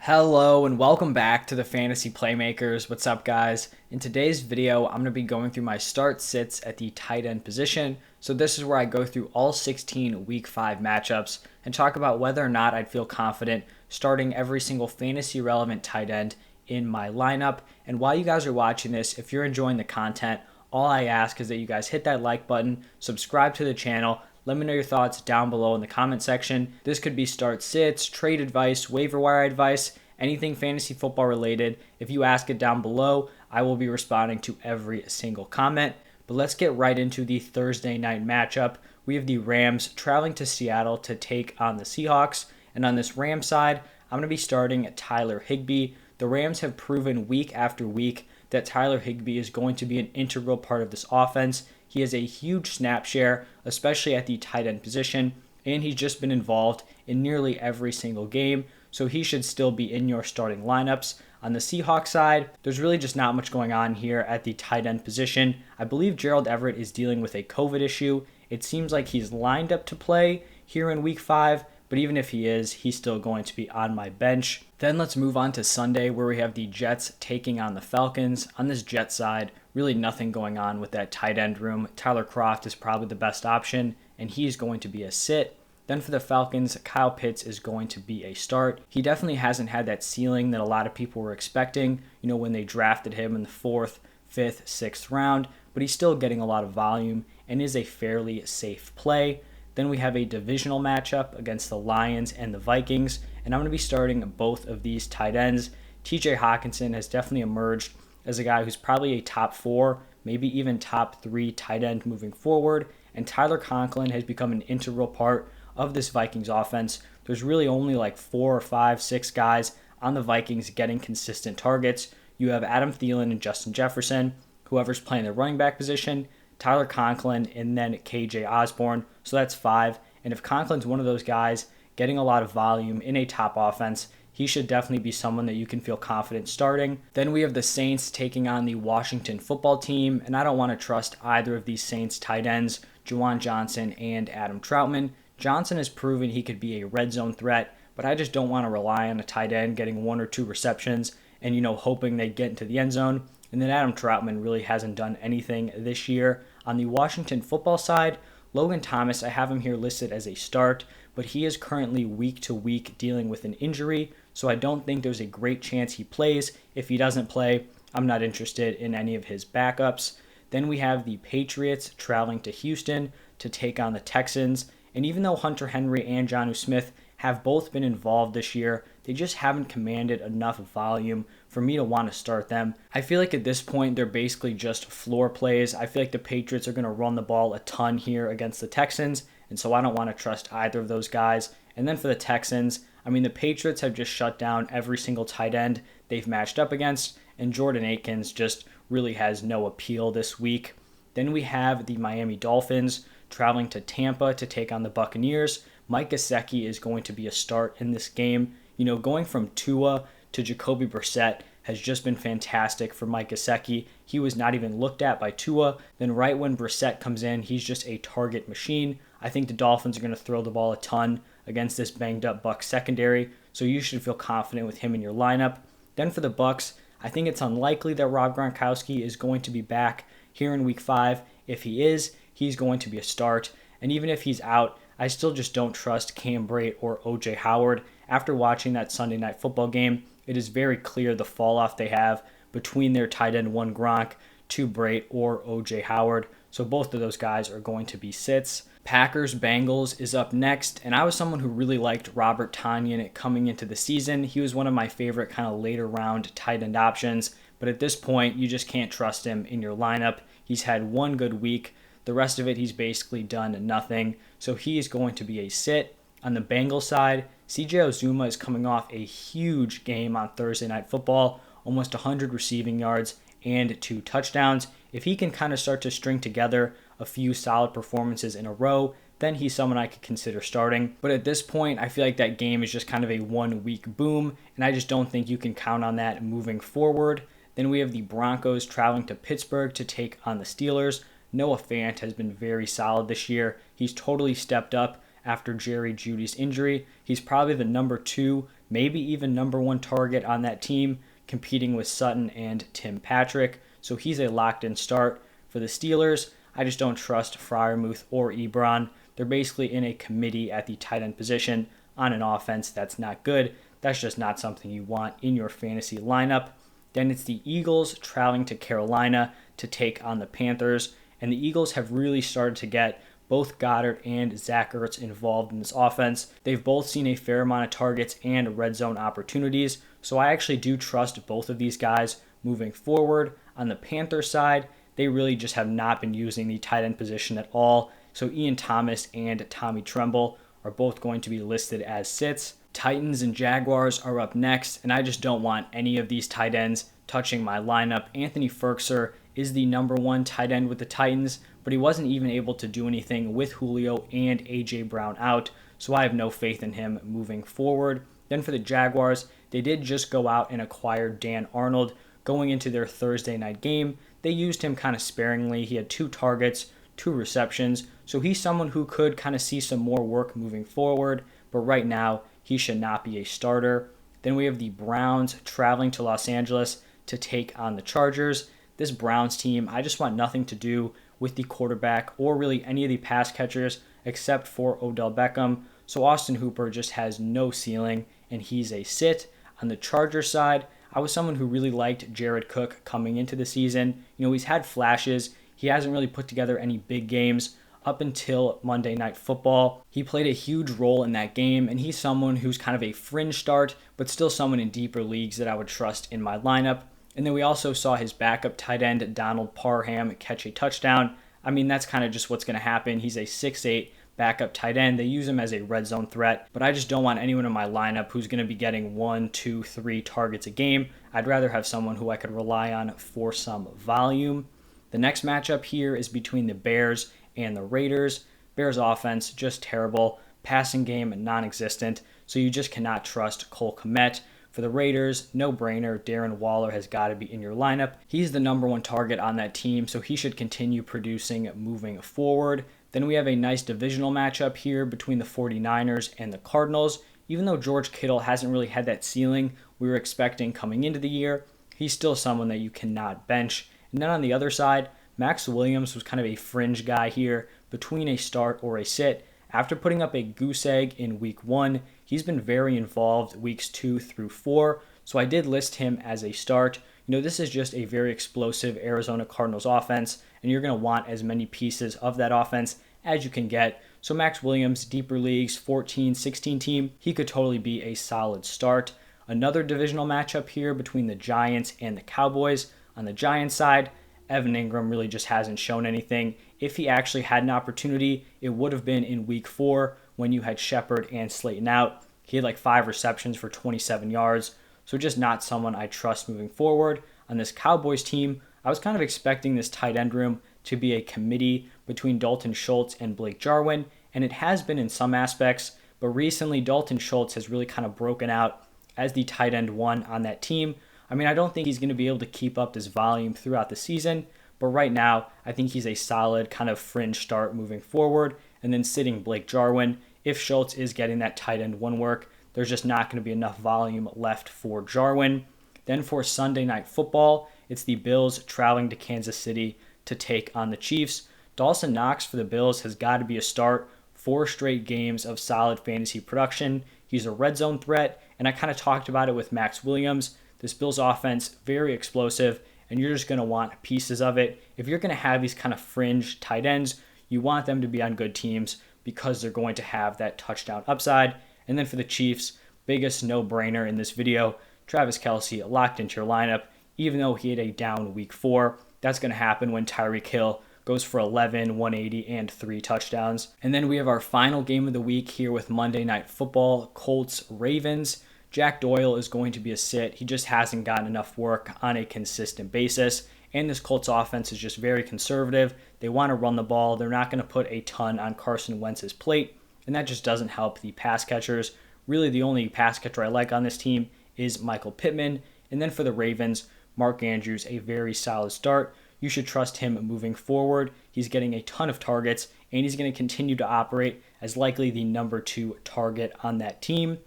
Hello and welcome back to the Fantasy Playmakers. What's up, guys? In today's video, I'm going to be going through my start sits at the tight end position. So this is where I go through all 16 week 5 matchups and talk about whether or not I'd feel confident starting every single fantasy relevant tight end in my lineup. And while you guys are watching this, if you're enjoying the content, all I ask is that you guys hit that like button, subscribe to the channel. Let me know your thoughts down below in the comment section. This could be start sits, trade advice, waiver wire advice, anything fantasy football related. If you ask it down below, I will be responding to every single comment. But let's get right into the Thursday night matchup. We have the Rams traveling to Seattle to take on the Seahawks. And on this Rams side, I'm going to be starting Tyler Higbee. The Rams have proven week after week that Tyler Higbee is going to be an integral part of this offense. He has a huge snap share, especially at the tight end position, and he's just been involved in nearly every single game, so he should still be in your starting lineups. On the Seahawks side, there's really just not much going on here at the tight end position. I believe Gerald Everett is dealing with a COVID issue. It seems like he's lined up to play here in week 5, but even if he is, he's still going to be on my bench. Then let's move on to Sunday, where we have the Jets taking on the Falcons. On this Jets side, really nothing going on with that tight end room. Tyler Kroft is probably the best option, and he's going to be a sit. Then for the Falcons, Kyle Pitts is going to be a start. He definitely hasn't had that ceiling that a lot of people were expecting, when they drafted him in the 4th, 5th, 6th round, but he's still getting a lot of volume and is a fairly safe play. Then we have a divisional matchup against the Lions and the Vikings, and I'm going to be starting both of these tight ends. TJ Hawkinson has definitely emerged as a guy who's probably a top 4, maybe even top 3 tight end moving forward, and Tyler Conklin has become an integral part of this Vikings offense. There's really only like 4 or 5, 6 guys on the Vikings getting consistent targets. You have Adam Thielen and Justin Jefferson, whoever's playing the running back position, Tyler Conklin, and then KJ Osborne. So that's 5. And if Conklin's one of those guys getting a lot of volume in a top offense, he should definitely be someone that you can feel confident starting. Then we have the Saints taking on the Washington football team, and I don't want to trust either of these Saints tight ends, Juwan Johnson and Adam Troutman. Johnson has proven he could be a red zone threat, but I just don't want to rely on a tight end getting 1 or 2 receptions and, hoping they get into the end zone. And then Adam Troutman really hasn't done anything this year. On the Washington football side, Logan Thomas, I have him here listed as a start, but he is currently week to week dealing with an injury, so I don't think there's a great chance he plays. If he doesn't play, I'm not interested in any of his backups. Then we have the Patriots traveling to Houston to take on the Texans. And even though Hunter Henry and Jonnu Smith have both been involved this year, they just haven't commanded enough volume for me to want to start them. I feel like at this point, they're basically just floor plays. I feel like the Patriots are going to run the ball a ton here against the Texans, and so I don't want to trust either of those guys. And then for the Texans, the Patriots have just shut down every single tight end they've matched up against, and Jordan Akins just really has no appeal this week. Then we have the Miami Dolphins traveling to Tampa to take on the Buccaneers. Mike Gesicki is going to be a start in this game. Going from Tua to Jacoby Brissett has just been fantastic for Mike Gesicki. He was not even looked at by Tua. Then right when Brissett comes in, he's just a target machine. I think the Dolphins are going to throw the ball a ton against this banged up Bucs secondary, so you should feel confident with him in your lineup. Then for the Bucs, I think it's unlikely that Rob Gronkowski is going to be back here in week 5. If he is, he's going to be a start. And even if he's out, I still just don't trust Cam Brate or OJ Howard. After watching that Sunday night football game, it is very clear the fall off they have between their tight end 1 Gronk, 2 Brate, or OJ Howard. So both of those guys are going to be sits. Packers Bengals is up next, and I was someone who really liked Robert Tonyan coming into the season. He was one of my favorite kind of later round tight end options, but at this point, you just can't trust him in your lineup. He's had 1 good week. The rest of it, he's basically done nothing. So he is going to be a sit. On the Bengals side, CJ Uzomah is coming off a huge game on Thursday Night Football, almost 100 receiving yards and 2 touchdowns. If he can kind of start to string together a few solid performances in a row, then he's someone I could consider starting. But at this point, I feel like that game is just kind of a 1-week boom, and I just don't think you can count on that moving forward. Then we have the Broncos traveling to Pittsburgh to take on the Steelers. Noah Fant has been very solid this year. He's totally stepped up after Jerry Jeudy's injury. He's probably the number 2 maybe even number one target on that team, competing with Sutton and Tim Patrick. So he's a locked-in start. For the Steelers, I just don't trust Freiermuth or Ebron. They're basically in a committee at the tight end position on an offense that's not good. That's just not something you want in your fantasy lineup. Then it's the Eagles traveling to Carolina to take on the Panthers. And the Eagles have really started to get both Goddard and Zach Ertz involved in this offense. They've both seen a fair amount of targets and red zone opportunities. So I actually do trust both of these guys moving forward. On the Panther side, they really just have not been using the tight end position at all. So Ian Thomas and Tommy Tremble are both going to be listed as sits. Titans and Jaguars are up next, and I just don't want any of these tight ends touching my lineup. Anthony Ferkser is the number one tight end with the Titans, but he wasn't even able to do anything with Julio and A.J. Brown out, so I have no faith in him moving forward. Then for the Jaguars, they did just go out and acquire Dan Arnold going into their Thursday night game. They used him kind of sparingly. He had 2 targets, 2 receptions, so he's someone who could kind of see some more work moving forward, but right now he should not be a starter. Then we have the Browns traveling to Los Angeles to take on the Chargers. This Browns team, I just want nothing to do with the quarterback or really any of the pass catchers except for Odell Beckham. So Austin Hooper just has no ceiling, and he's a sit. On the Chargers side, I was someone who really liked Jared Cook coming into the season. He's had flashes. He hasn't really put together any big games up until Monday Night Football. He played a huge role in that game, and he's someone who's kind of a fringe start, but still someone in deeper leagues that I would trust in my lineup. And then we also saw his backup tight end, Donald Parham, catch a touchdown. I mean, that's kind of just what's going to happen. He's a 6'8" backup tight end. They use him as a red zone threat, but I just don't want anyone in my lineup who's going to be getting 1, 2, 3 targets a game. I'd rather have someone who I could rely on for some volume. The next matchup here is between the Bears and the Raiders. Bears offense, just terrible. Passing game, non-existent. So you just cannot trust Cole Kmet. For the Raiders, no brainer, Darren Waller has got to be in your lineup. He's the number one target on that team, so he should continue producing moving forward. Then we have a nice divisional matchup here between the 49ers and the Cardinals. Even though George Kittle hasn't really had that ceiling we were expecting coming into the year, he's still someone that you cannot bench. And then on the other side, Max Williams was kind of a fringe guy here between a start or a sit. After putting up a goose egg in week 1, he's been very involved weeks 2 through 4, so I did list him as a start. This is just a very explosive Arizona Cardinals offense, and you're going to want as many pieces of that offense as you can get. So Max Williams, deeper leagues, 14, 16 team, he could totally be a solid start. Another divisional matchup here between the Giants and the Cowboys. On the Giants side, Evan Ingram really just hasn't shown anything. If he actually had an opportunity, it would have been in week 4 when you had Shepard and Slayton out. He had like 5 receptions for 27 yards, so just not someone I trust moving forward. On this Cowboys team, I was kind of expecting this tight end room to be a committee between Dalton Schultz and Blake Jarwin, and it has been in some aspects, but recently Dalton Schultz has really kind of broken out as the tight end 1 on that team. I mean, I don't think he's going to be able to keep up this volume throughout the season, but right now, I think he's a solid kind of fringe start moving forward, and then sitting Blake Jarwin. If Schultz is getting that tight end 1 work, there's just not going to be enough volume left for Jarwin. Then for Sunday Night Football, it's the Bills traveling to Kansas City to take on the Chiefs. Dawson Knox for the Bills has got to be a start. 4 straight games of solid fantasy production. He's a red zone threat, and I kind of talked about it with Max Williams. This Bills offense, very explosive, and you're just going to want pieces of it. If you're going to have these kind of fringe tight ends, you want them to be on good teams because they're going to have that touchdown upside. And then for the Chiefs, biggest no-brainer in this video, Travis Kelce locked into your lineup, even though he had a down week 4. That's going to happen when Tyreek Hill goes for 11, 180, and 3 touchdowns. And then we have our final game of the week here with Monday Night Football, Colts Ravens. Jack Doyle is going to be a sit. He just hasn't gotten enough work on a consistent basis. And this Colts offense is just very conservative. They want to run the ball. They're not going to put a ton on Carson Wentz's plate. And that just doesn't help the pass catchers. Really, the only pass catcher I like on this team is Michael Pittman. And then for the Ravens, Mark Andrews, a very solid start. You should trust him moving forward. He's getting a ton of targets, and he's going to continue to operate as likely the number 2 target on that team.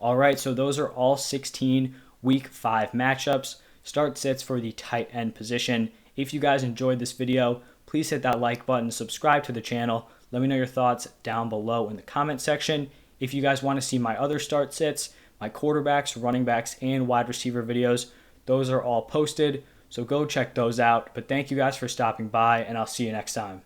All right, so those are all 16 week 5 matchups. Start sits for the tight end position. If you guys enjoyed this video, please hit that like button, subscribe to the channel. Let me know your thoughts down below in the comment section. If you guys want to see my other start sits, my quarterbacks, running backs, and wide receiver videos, those are all posted. So go check those out. But thank you guys for stopping by, and I'll see you next time.